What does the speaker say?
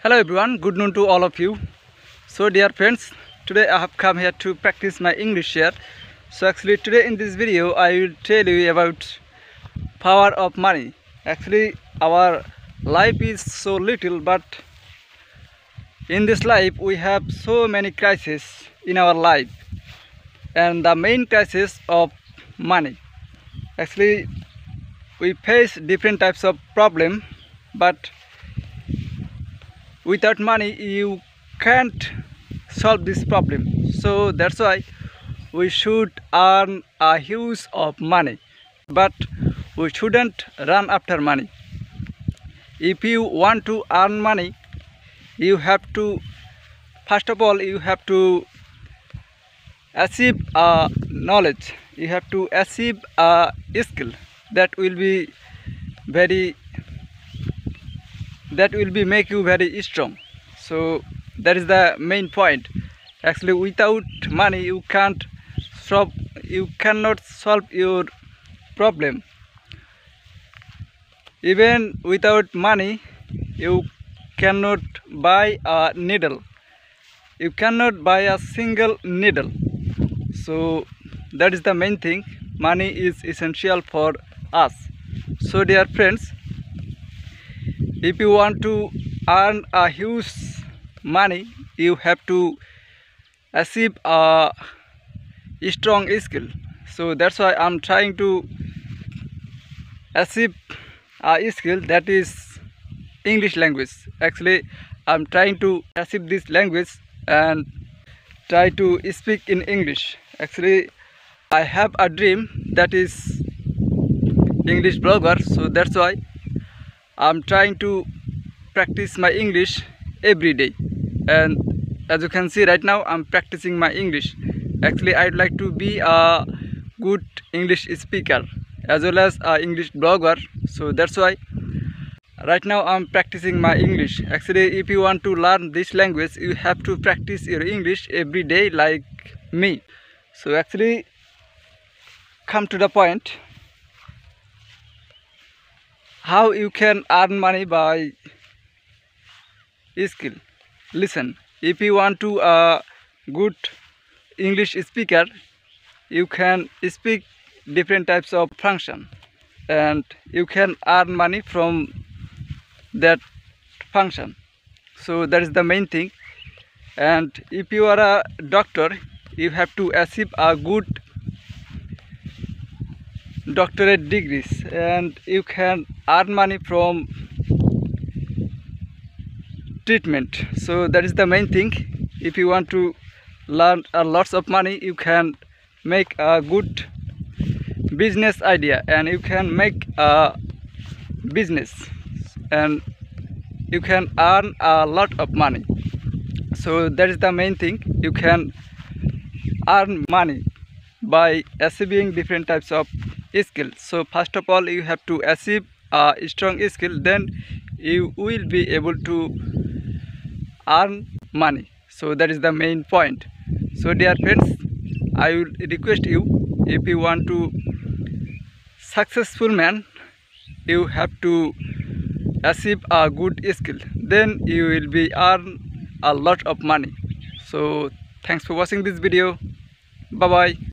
Hello everyone, good noon to all of you. So dear friends, today I have come here to practice my English here. So actually today in this video I will tell you about power of money. Actually our life is so little, but in this life we have so many crises in our life, and the main crisis of money. Actually we face different types of problem, but without money you can't solve this problem. So that's why we should earn a huge of money, but we shouldn't run after money. If you want to earn money, you have to, first of all, you have to achieve a knowledge, you have to achieve a skill that will be make you very strong. So that is the main point. Actually without money you cannot solve your problem. Even without money you cannot buy a needle, you cannot buy a single needle. So that is the main thing. Money is essential for us. So dear friends, if you want to earn a huge money, you have to achieve a strong skill. So that's why I'm trying to achieve a skill, that is English language. Actually I'm trying to achieve this language and try to speak in English. Actually I have a dream, that is English blogger. So that's why I'm trying to practice my English every day, and as you can see right now I'm practicing my English. Actually I'd like to be a good English speaker as well as a English blogger. So that's why right now I'm practicing my English. Actually if you want to learn this language, you have to practice your English every day like me. So actually come to the point, how you can earn money by skill. Listen, if you want to a good English speaker, you can speak different types of function and you can earn money from that function. So that is the main thing. And if you are a doctor, you have to achieve a good doctorate degrees and you can earn money from treatment. So that is the main thing. If you want to learn lots of money, you can make a good business idea and you can make a business and you can earn a lot of money. So that is the main thing. You can earn money by achieving different types of skill. So first of all you have to achieve a strong skill, then you will be able to earn money. So that is the main point. So dear friends, I will request you, if you want to successful man, you have to achieve a good skill, then you will be earn a lot of money. So thanks for watching this video. Bye bye.